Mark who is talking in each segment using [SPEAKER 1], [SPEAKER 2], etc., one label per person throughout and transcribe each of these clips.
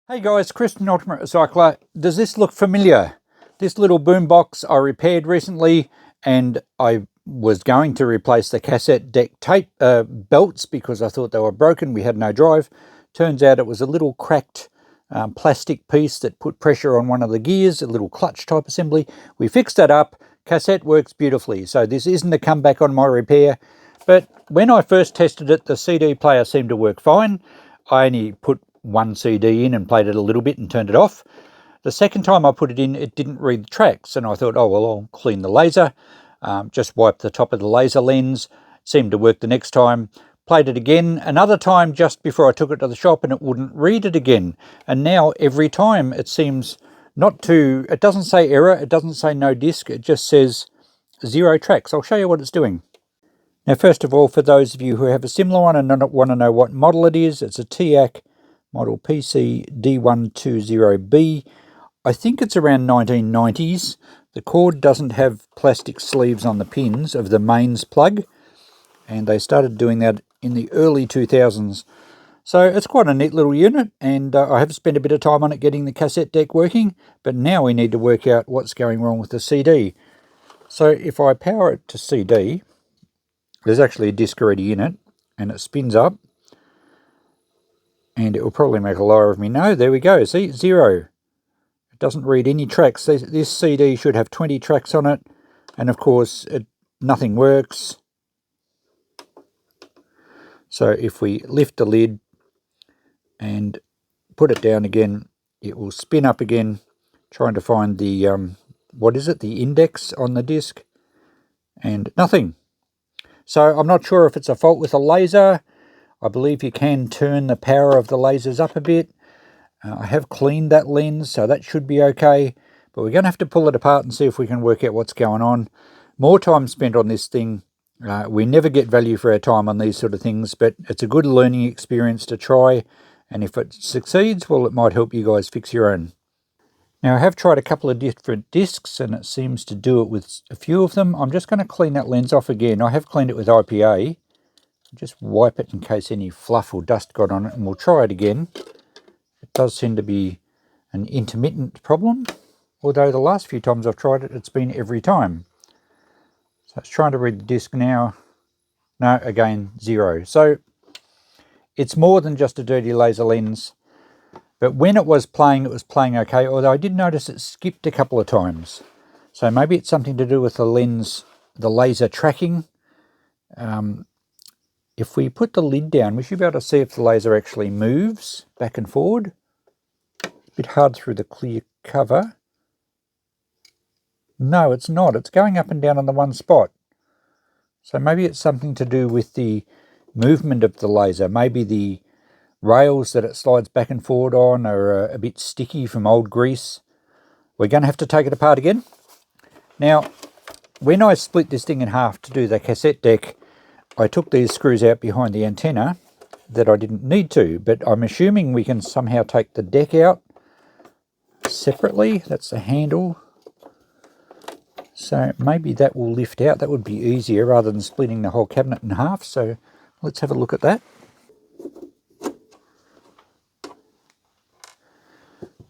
[SPEAKER 1] Hey guys, Christian Ultimate Recycler. Does this look familiar? This little boombox I repaired recently, and I was going to replace the cassette deck tape belts because I thought they were broken. We had no drive. Turns out it was a little cracked plastic piece that put pressure on one of the gears, a little clutch type assembly. We fixed that up. Cassette works beautifully, so this isn't a comeback on my repair. But when I first tested it, the CD player seemed to work fine. I only put one CD in and played it a little bit and turned it off. The second time I put it in, it didn't read the tracks, and I thought, oh well, I'll clean the laser. Just wipe the top of the laser lens. Seemed to work the next time. Played it again another time just before I took it to the shop, and it wouldn't read it again. And now every time it seems not to, it doesn't say error, it doesn't say no disc, it just says 0 tracks. I'll show you what it's doing. Now first of all, for those of you who have a similar one and want to know what model it is, it's a Teac model PC D120B. I think it's around 1990s. The cord doesn't have plastic sleeves on the pins of the mains plug, and they started doing that in the early 2000s. So it's quite a neat little unit, and I have spent a bit of time on it getting the cassette deck working, but now we need to work out what's going wrong with the CD. So if I power it to CD, there's actually a disc already in it, and it spins up, and it will probably make a liar of me. No, there we go. See, 0. It doesn't read any tracks. This CD should have 20 tracks on it, and of course, nothing works. So if we lift the lid and put it down again, it will spin up again, trying to find the, the index on the disc, and nothing. So I'm not sure if it's a fault with a laser. I believe you can turn the power of the lasers up a bit. I have cleaned that lens, so that should be okay. But we're going to have to pull it apart and see if we can work out what's going on. More time spent on this thing. We never get value for our time on these sort of things, but it's a good learning experience to try. And if it succeeds, well, it might help you guys fix your own. Now, I have tried a couple of different discs, and it seems to do it with a few of them. I'm just going to clean that lens off again. I have cleaned it with IPA. Just wipe it in case any fluff or dust got on it, and we'll try it again. It does seem to be an intermittent problem, although the last few times I've tried it, it's been every time. So it's trying to read the disc now. No, again, 0. So it's more than just a dirty laser lens. But when it was playing okay, although I did notice it skipped a couple of times. So maybe it's something to do with the lens, the laser tracking. If we put the lid down, we should be able to see if the laser actually moves back and forward. A bit hard through the clear cover. No, it's not. It's going up and down on the one spot. So maybe it's something to do with the movement of the laser. Maybe the rails that it slides back and forward on are a bit sticky from old grease. We're going to have to take it apart again. Now, when I split this thing in half to do the cassette deck, I took these screws out behind the antenna that I didn't need to, but I'm assuming we can somehow take the deck out separately. That's the handle. So maybe that will lift out. That would be easier rather than splitting the whole cabinet in half. So let's have a look at that.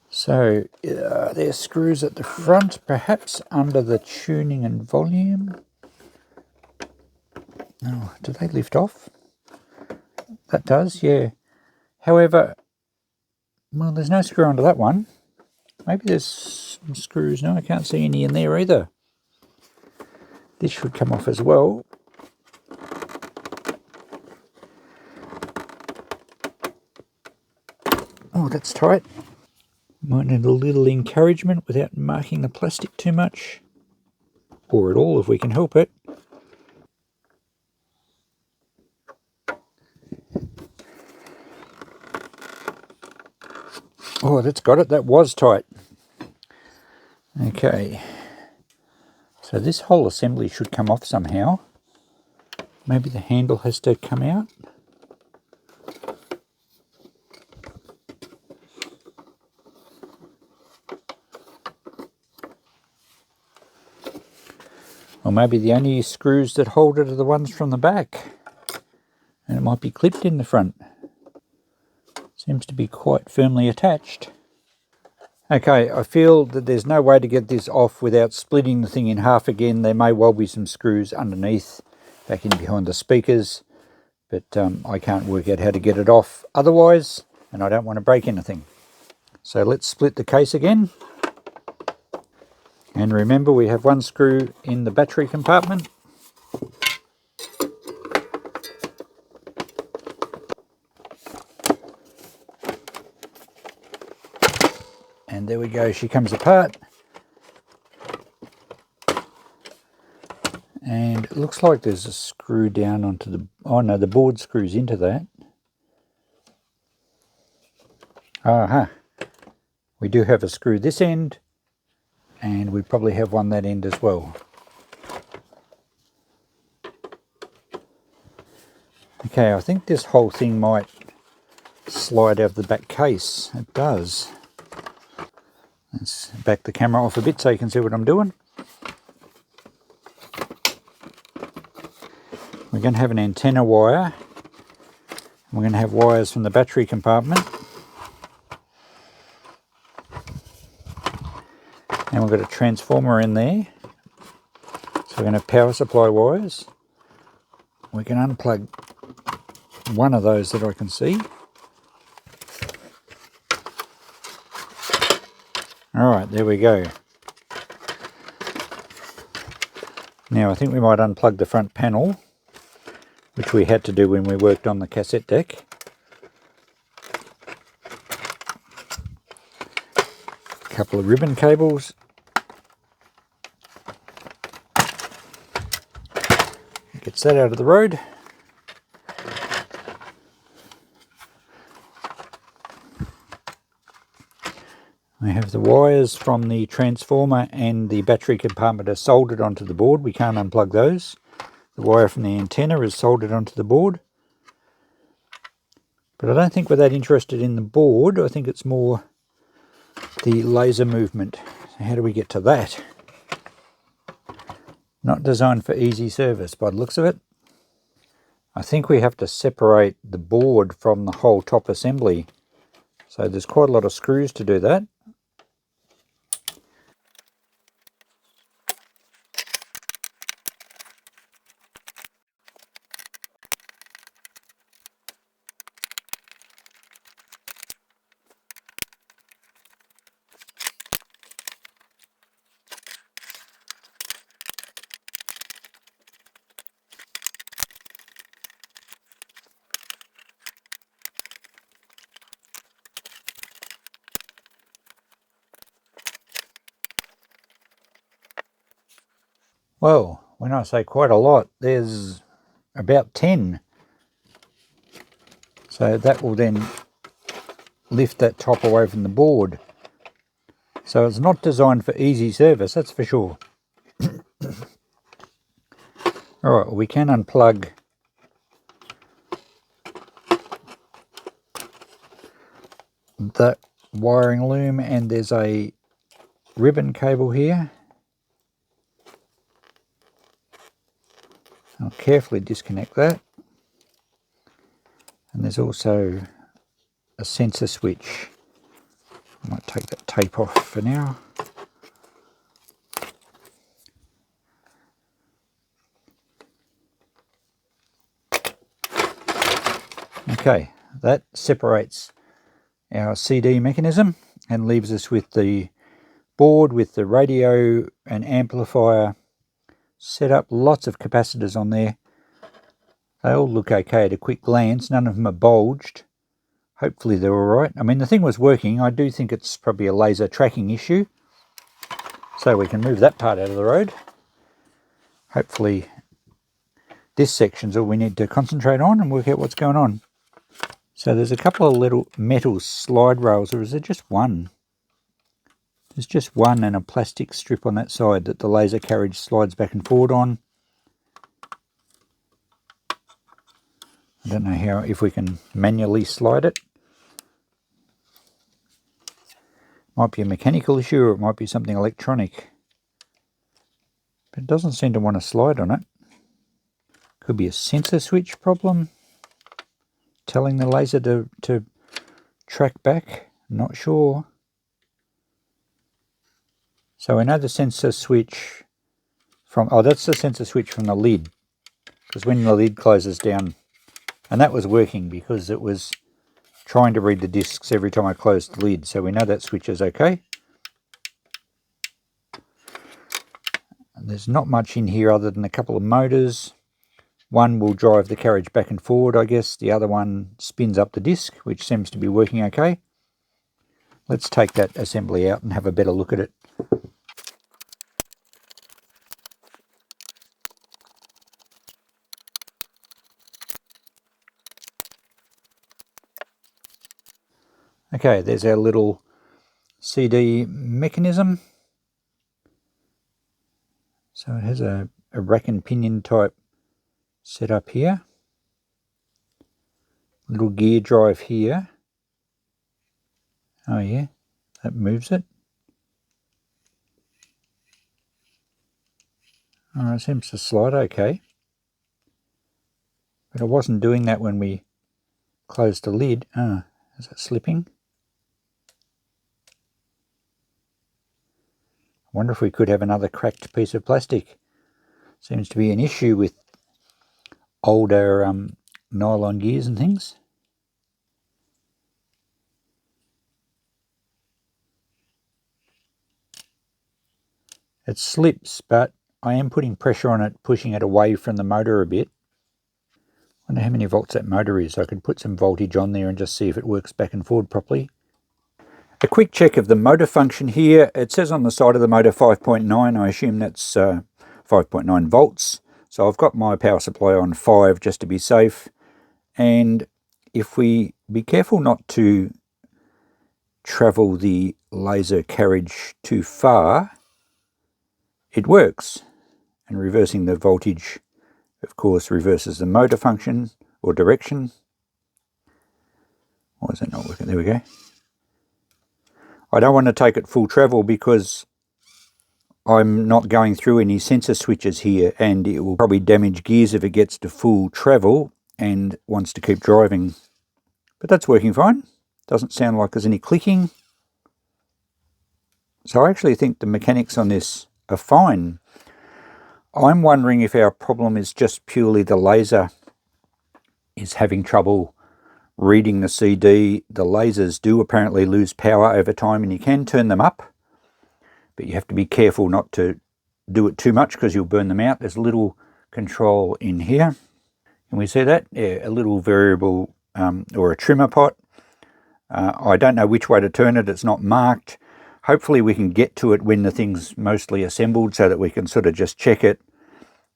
[SPEAKER 1] So there's screws at the front, perhaps under the tuning and volume. Oh, do they lift off? That does, yeah. However, well, there's no screw under that one. Maybe there's some screws. No, I can't see any in there either. This should come off as well. Oh, that's tight. Might need a little encouragement without marking the plastic too much. Or at all, if we can help it. Oh, that's got it. That was tight. Okay. So this whole assembly should come off somehow. Maybe the handle has to come out. Or maybe the only screws that hold it are the ones from the back. And it might be clipped in the front. Seems to be quite firmly attached. Okay, I feel that there's no way to get this off without splitting the thing in half again. There may well be some screws underneath, back in behind the speakers, but I can't work out how to get it off otherwise, and I don't want to break anything. So let's split the case again. And remember, we have one screw in the battery compartment. And there we go, she comes apart. And it looks like there's a screw down onto the... Oh no, the board screws into that. Aha. We do have a screw this end, and we probably have one that end as well. Okay, I think this whole thing might slide out of the back case. It does. Let's back the camera off a bit so you can see what I'm doing. We're going to have an antenna wire. We're going to have wires from the battery compartment. And we've got a transformer in there. So we're going to have power supply wires. We can unplug one of those that I can see. Alright, there we go. Now I think we might unplug the front panel, which we had to do when we worked on the cassette deck. A couple of ribbon cables. Gets that out of the road. We have the wires from the transformer and the battery compartment are soldered onto the board. We can't unplug those. The wire from the antenna is soldered onto the board. But I don't think we're that interested in the board. I think it's more the laser movement. So how do we get to that? Not designed for easy service by the looks of it. I think we have to separate the board from the whole top assembly. So there's quite a lot of screws to do that. Well, when I say quite a lot, there's about 10. So that will then lift that top away from the board. So it's not designed for easy service, that's for sure. Alright, we can unplug the wiring loom, and there's a ribbon cable here. I'll carefully disconnect that. And there's also a sensor switch. I might take that tape off for now. Okay, that separates our CD mechanism and leaves us with the board with the radio and amplifier set up. Lots of capacitors on there. They all look okay at a quick glance. None of them are bulged. Hopefully they're alright. I mean, the thing was working. I do think it's probably a laser tracking issue. So we can move that part out of the road. Hopefully this section's all we need to concentrate on and work out what's going on. So there's a couple of little metal slide rails, or is there just one? There's just one and a plastic strip on that side that the laser carriage slides back and forward on. I don't know if we can manually slide it. Might be a mechanical issue, or it might be something electronic. But it doesn't seem to want to slide on it. Could be a sensor switch problem, telling the laser to track back, not sure. So we know the sensor switch from, oh, that's the sensor switch from the lid, because when the lid closes down, and that was working because it was trying to read the discs every time I closed the lid, so we know that switch is okay. And there's not much in here other than a couple of motors. One will drive the carriage back and forward, I guess. The other one spins up the disc, which seems to be working okay. Let's take that assembly out and have a better look at it. Okay, there's our little CD mechanism. So it has a rack and pinion type setup here. Little gear drive here. Oh yeah, that moves it. Oh, it seems to slide okay. But it wasn't doing that when we closed the lid. Ah, is it slipping? I wonder if we could have another cracked piece of plastic. Seems to be an issue with older nylon gears and things. It slips, but I am putting pressure on it, pushing it away from the motor a bit. I wonder how many volts that motor is. I could put some voltage on there and just see if it works back and forward properly. A quick check of the motor function here. It says on the side of the motor 5.9. I assume that's 5.9 volts. So I've got my power supply on 5 just to be safe. And if we be careful not to travel the laser carriage too far, it works. And reversing the voltage, of course, reverses the motor function or direction. Why is that not working? There we go. I don't want to take it full travel because I'm not going through any sensor switches here, and it will probably damage gears if it gets to full travel and wants to keep driving. But that's working fine. Doesn't sound like there's any clicking. So I actually think the mechanics on this are fine. I'm wondering if our problem is just purely the laser is having trouble reading the CD. The lasers do apparently lose power over time, and you can turn them up, but you have to be careful not to do it too much because you'll burn them out. There's a little control in here. Can we see that? Yeah, a little variable or a trimmer pot. I don't know which way to turn it. It's not marked. Hopefully we can get to it when the thing's mostly assembled so that we can sort of just check it,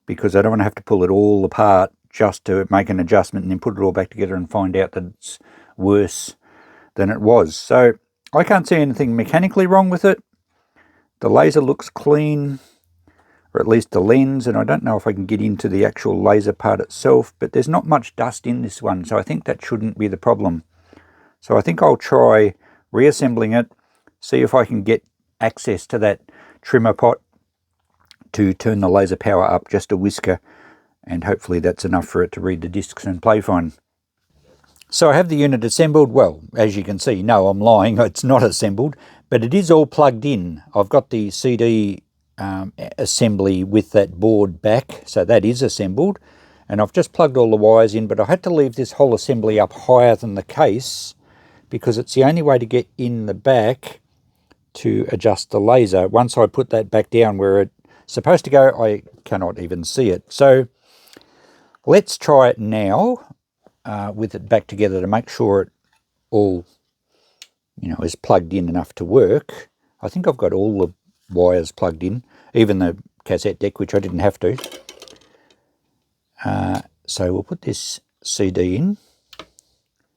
[SPEAKER 1] because I don't want to have to pull it all apart just to make an adjustment and then put it all back together and find out that it's worse than it was. So I can't see anything mechanically wrong with it. The laser looks clean, or at least the lens, and I don't know if I can get into the actual laser part itself, but there's not much dust in this one, so I think that shouldn't be the problem. So I think I'll try reassembling it, see if I can get access to that trimmer pot to turn the laser power up just a whisker, and hopefully that's enough for it to read the discs and play fine. So I have the unit assembled. Well, as you can see, no, I'm lying, it's not assembled, but it is all plugged in. I've got the CD assembly with that board back, so that is assembled, and I've just plugged all the wires in, but I had to leave this whole assembly up higher than the case because it's the only way to get in the back to adjust the laser. Once I put that back down where it's supposed to go, I cannot even see it. So let's try it now with it back together to make sure it all, is plugged in enough to work. I think I've got all the wires plugged in, even the cassette deck, which I didn't have to. So we'll put this CD in.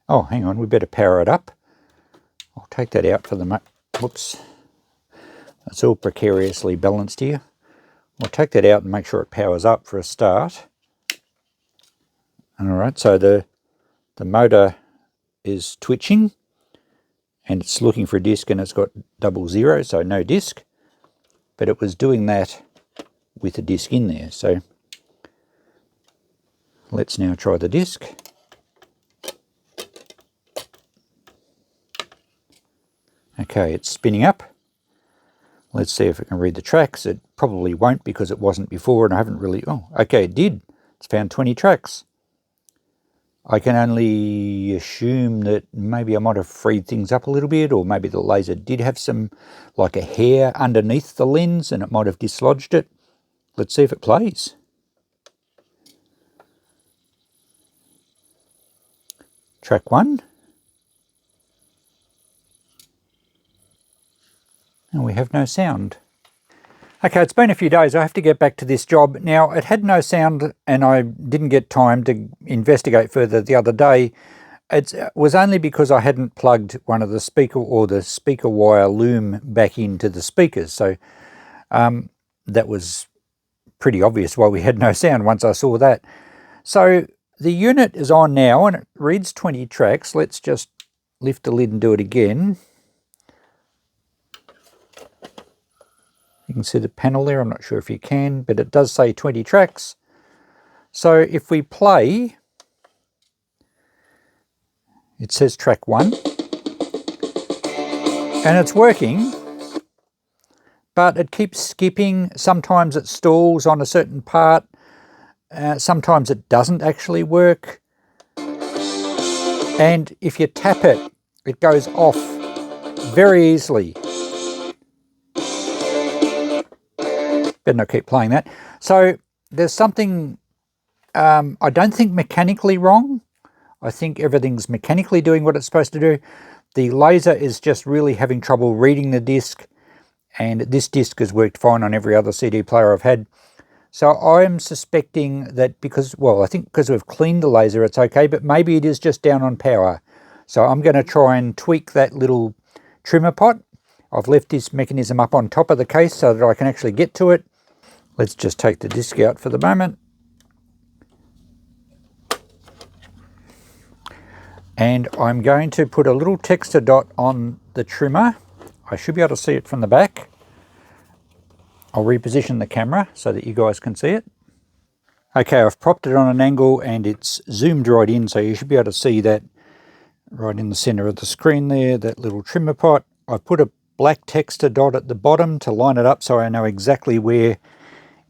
[SPEAKER 1] Oh, hang on, we better power it up. I'll take that out for the whoops. It's all precariously balanced here. I'll take that out and make sure it powers up for a start. Alright, so the motor is twitching and it's looking for a disc, and it's got 00, so no disc. But it was doing that with a disc in there. So let's now try the disc. Okay, it's spinning up. Let's see if it can read the tracks. It probably won't because it wasn't before and I haven't really... Oh, okay, it did. It's found 20 tracks. I can only assume that maybe I might have freed things up a little bit, or maybe the laser did have some, like a hair underneath the lens and it might have dislodged it. Let's see if it plays. Track 1. And we have no sound. Okay, it's been a few days. I have to get back to this job. Now, it had no sound and I didn't get time to investigate further the other day. It was only because I hadn't plugged one of the speaker or the speaker wire loom back into the speakers. So that was pretty obvious why we had no sound once I saw that. So the unit is on now and it reads 20 tracks. Let's just lift the lid and do it again. You can see the panel there. I'm not sure if you can, but it does say 20 tracks. So if we play, it says track 1. And it's working, but it keeps skipping. Sometimes it stalls on a certain part. Sometimes it doesn't actually work. And if you tap it, it goes off very easily. Better not keep playing that. So there's something, I don't think mechanically wrong. I think everything's mechanically doing what it's supposed to do. The laser is just really having trouble reading the disc, and this disc has worked fine on every other CD player I've had. So I'm suspecting that because, well, I think because we've cleaned the laser it's okay, but maybe it is just down on power. So I'm going to try and tweak that little trimmer pot. I've left this mechanism up on top of the case so that I can actually get to it. Let's just take the disc out for the moment. And I'm going to put a little texture dot on the trimmer. I should be able to see it from the back. I'll reposition the camera so that you guys can see it. Okay, I've propped it on an angle and it's zoomed right in, so you should be able to see that right in the center of the screen there, that little trimmer pot. I've put a black texture dot at the bottom to line it up so I know exactly where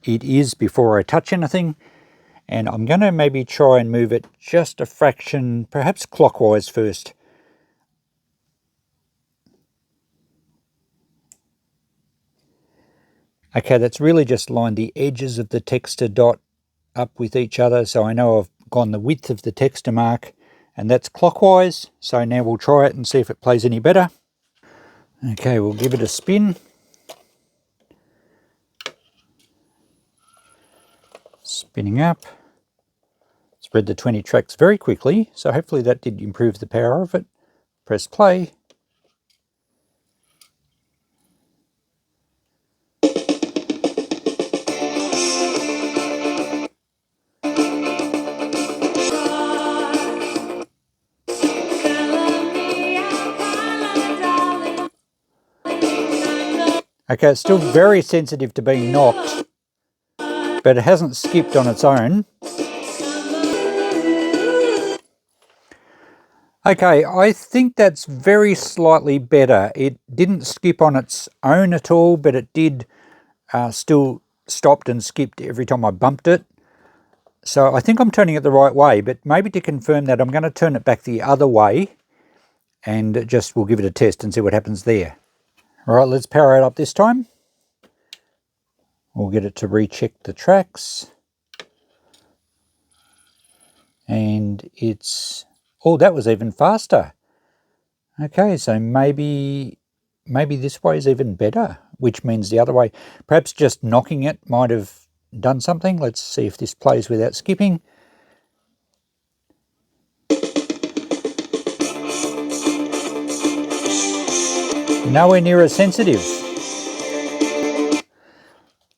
[SPEAKER 1] it is before I touch anything. And I'm going to maybe try and move it just a fraction, perhaps clockwise first. Okay, that's really just lined the edges of the texture dot up with each other, so I know I've gone the width of the texture mark, and that's clockwise. So now we'll try it and see if it plays any better. Okay, we'll give it a spin. Spinning up. It's read the 20 tracks very quickly, so hopefully that did improve the power of it. Press play. Okay, it's still very sensitive to being knocked, but it hasn't skipped on its own. Okay, I think that's very slightly better. It didn't skip on its own at all, but it did still stopped and skipped every time I bumped it. So I think I'm turning it the right way, but maybe to confirm that I'm going to turn it back the other way and just we'll give it a test and see what happens there. All right, let's power it up this time. We'll get it to recheck the tracks. And it's... oh, that was even faster. Okay, so maybe this way is even better, which means the other way. Perhaps just knocking it might have done something. Let's see if this plays without skipping. Nowhere near as sensitive.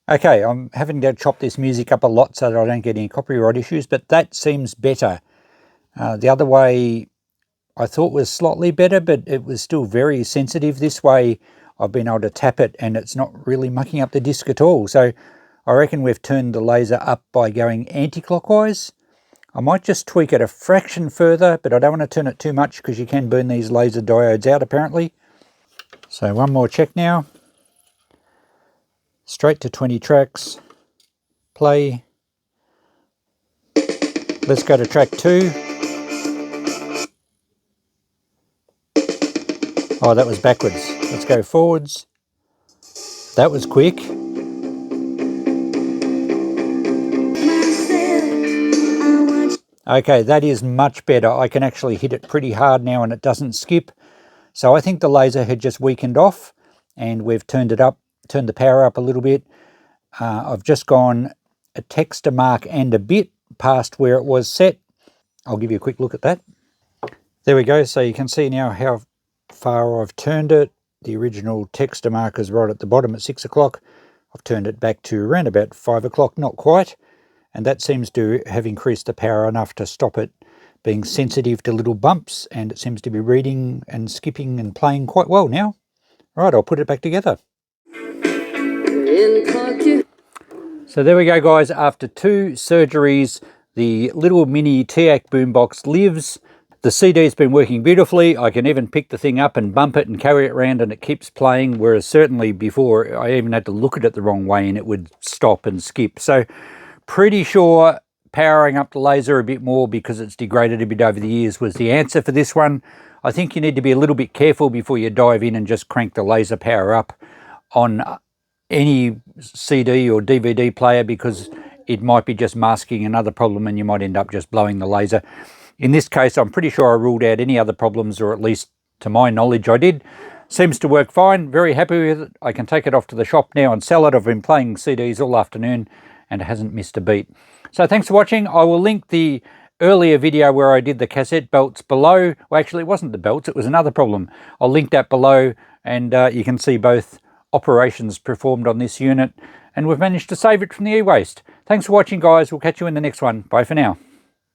[SPEAKER 1] Okay, I'm having to chop this music up a lot so that I don't get any copyright issues, but that seems better. The other way I thought was slightly better, but it was still very sensitive. This way I've been able to tap it and it's not really mucking up the disc at all. So I reckon we've turned the laser up by going anti-clockwise. I might just tweak it a fraction further, but I don't want to turn it too much because you can burn these laser diodes out apparently. So one more check now. Straight to 20 tracks. Play. Let's go to track 2. Oh, that was backwards. Let's go forwards. That was quick. Okay, that is much better. I can actually hit it pretty hard now and it doesn't skip. So I think the laser had just weakened off and we've turned it up, turned the power up a little bit. I've just gone a text, a mark and a bit past where it was set. I'll give you a quick look at that. There we go. So you can see now how far I've turned it. The original text marker is right at the bottom at 6 o'clock. I've turned it back to around about 5 o'clock, not quite. And that seems to have increased the power enough to stop it being sensitive to little bumps, and it seems to be reading and skipping and playing quite well now. Right, I'll put it back together. So there we go, guys. After 2 surgeries, the little mini Teac Boombox lives. The CD's been working beautifully. I can even pick the thing up and bump it and carry it around and it keeps playing, whereas certainly before I even had to look at it the wrong way and it would stop and skip. So pretty sure powering up the laser a bit more because it's degraded a bit over the years was the answer for this one. I think you need to be a little bit careful before you dive in and just crank the laser power up on any CD or DVD player, because it might be just masking another problem and you might end up just blowing the laser. In this case, I'm pretty sure I ruled out any other problems, or at least to my knowledge I did. Seems to work fine. Very happy with it. I can take it off to the shop now and sell it. I've been playing CDs all afternoon and it hasn't missed a beat. So thanks for watching. I will link the earlier video where I did the cassette belts below. Well, actually it wasn't the belts, it was another problem. I'll link that below and you can see both operations performed on this unit, and we've managed to save it from the e-waste. Thanks for watching, guys. We'll catch you in the next one. Bye for now.